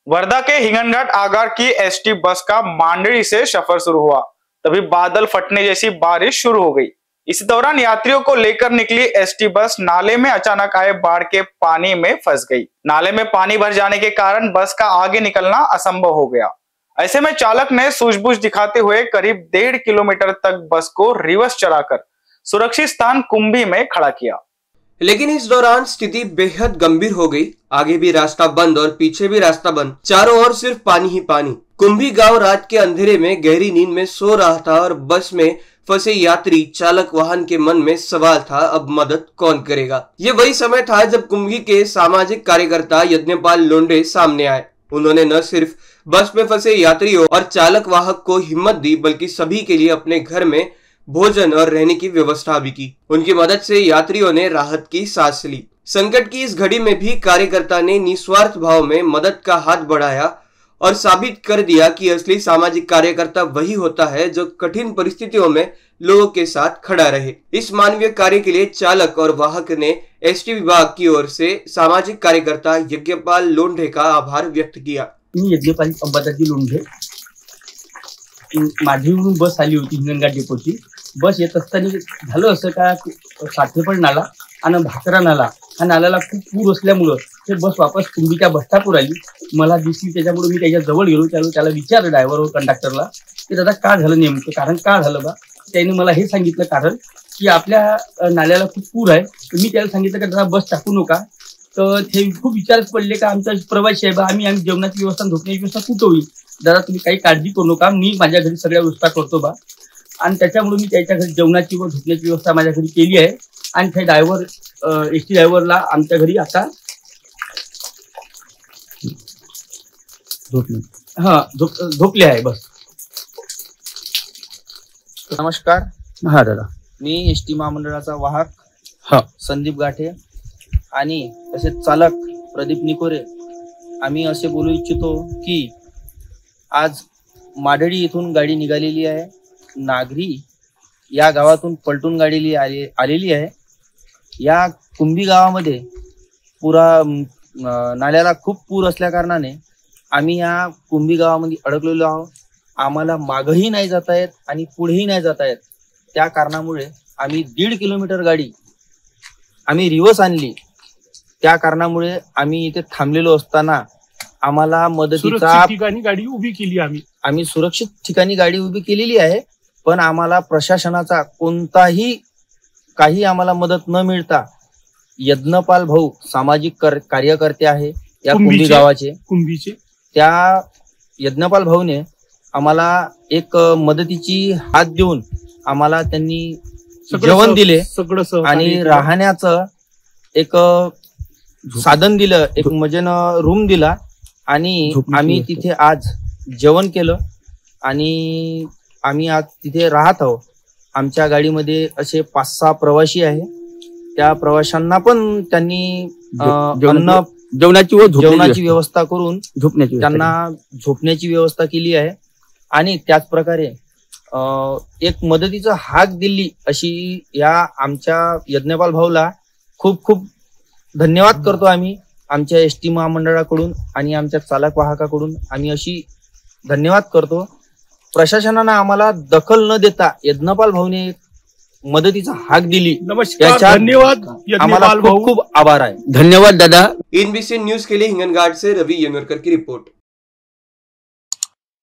वर्धा के हिंगनघाट आगार की ST bus का मांडवी से सफर शुरू हुआ, तभी बादल फटने जैसी बारिश शुरू हो गई। इसी दौरान यात्रियों को लेकर निकली एसटी बस नाले में अचानक आए बाढ़ के पानी में फंस गई। नाले में पानी भर जाने के कारण बस का आगे निकलना असंभव हो गया। ऐसे में चालक ने सूझबूझ दिखाते हुए करीब 1.5 किलोमीटर तक बस को रिवर्स चलाकर सुरक्षित स्थान कुंभी में खड़ा किया। लेकिन इस दौरान स्थिति बेहद गंभीर हो गई। आगे भी रास्ता बंद और पीछे भी रास्ता बंद, चारों ओर सिर्फ पानी ही पानी। कुंभी गांव रात के अंधेरे में गहरी नींद में सो रहा था और बस में फंसे यात्री चालक वाहन के मन में सवाल था, अब मदद कौन करेगा। ये वही समय था जब कुंभी के सामाजिक कार्यकर्ता यज्ञपाल लोंढे सामने आए। उन्होंने न सिर्फ बस में फंसे यात्रियों और चालक वाहक को हिम्मत दी, बल्कि सभी के लिए अपने घर में भोजन और रहने की व्यवस्था भी की। उनकी मदद से यात्रियों ने राहत की सांस ली। संकट की इस घड़ी में भी कार्यकर्ता ने निस्वार्थ भाव में मदद का हाथ बढ़ाया और साबित कर दिया कि असली सामाजिक कार्यकर्ता वही होता है जो कठिन परिस्थितियों में लोगों के साथ खड़ा रहे। इस मानवीय कार्य के लिए चालक और वाहक ने एसटी विभाग की ओर से सामाजिक कार्यकर्ता यज्ञपाल लोंढे का आभार व्यक्त किया। यज्ञपाल अंबादाजी लोंढे, माझीवरून बस आली होती हिंगणघाट डेपोची। बस येत असताना झालं असं का साठेपण नाला आणि भाकरा नाला, हा नाल्याला खूप पूर असल्यामुळं ते बस वापस कुंभीच्या बस्तापूर आली। मला दिसली, त्याच्यामुळे मी त्याच्या जवळ गेलो। त्याला विचारलं ड्रायव्हर व कंडक्टरला की दादा का झालं नेमकं, कारण का झालं बा। त्याने मला हे सांगितलं कारण की आपल्या नाल्याला खूप पूर आहे। मी त्याला सांगितलं की दादा बस टाकू नका। तर ते खूप विचारच पडले का आमचा प्रवासी आहे बा, आम्ही जेवणाची व्यवस्था झोपण्याची व्यवस्था कुठं होईल, दादा तुम्ही काही काळजी करू नका, मी माझ्या घरी सगळ्या व्यवस्था करतो बा। आणि त्याच्यामुळे मी त्याच्या घरी जेवणाची व झोपण्याची व्यवस्था माझ्या घरी केली आहे। आणि ते ड्रायव्हर एसटी ड्रायव्हरला आमच्या घरी आता झोपले आहे बस। नमस्कार। हा दादा, मी एसटी महामंडळाचा वाहक संदीप गाठे आणि तसेच चालक प्रदीप निकोरे। आम्ही असे बोलू इच्छितो की आज माढळी इथून गाडी निघालेली आहे। नागरी या गावातून पलटून गाडी आलेली आहे। या कुंभी गावामध्ये नाल्याला खूप पूर असल्या कारणाने आम्ही या कुंभी गावामध्ये अडकलेलो आहोत। आम्हाला मागही नाही जाता येत आणि पुढेही नाही जाता येत। त्या कारणामुळे आम्ही 1.5 किलोमीटर गाडी आम्ही रिवर्स आणली। त्या कारणामुळे आम्ही इथे थांबलेलो असताना आम्हाला मदतीचा ठिकाणी गाडी उभी केली। आम्ही सुरक्षित ठिकाणी गाडी उभी केलेली आहे, पण आम्हाला प्रशासनाचा काही आम्हाला मदत न मिळता यज्ञपाल भाऊ सामाजिक कार्यकर्ते आहे या कुंभी गावाचे, कुंभीचे, त्या यज्ञपाल भाऊने आम्हाला एक मदतीची हात देऊन आम्हाला त्यांनी जेवण दिले आणि राहण्याचं एक साधन दिलं, एक मजेन रूम दिला आणि आम्ही तिथे आज जेवण केलं आणि आम्ही आज तिथे राहत आहोत। आमच्या गाडीमध्ये असे 5-6 प्रवासी आहे। त्या प्रवाशांना पण त्यांनी जेवणाची व्यवस्था करून त्यांना झोपण्याची व्यवस्था केली आहे आणि त्याच प्रकारे एक मदतीचा हाक दिली। अशी या आमच्या यज्ञपाल भाऊला खूप खूप धन्यवाद करतो आम्ही आमच्या एसटी महामंडळाकडून आणि आमच्या चालक वाहकाकडून आम्ही अशी धन्यवाद करतो। प्रशासनानं आम्हाला दखल न देता यज्ञपाल भाऊने मदतीचा हाक दिली। धन्यवाद, आम्हाला खूप खूप आभार आहे। धन्यवाद दादा। एनबीसी न्यूज के लिए हिंगनघाट से रवि यंगरकर की रिपोर्ट।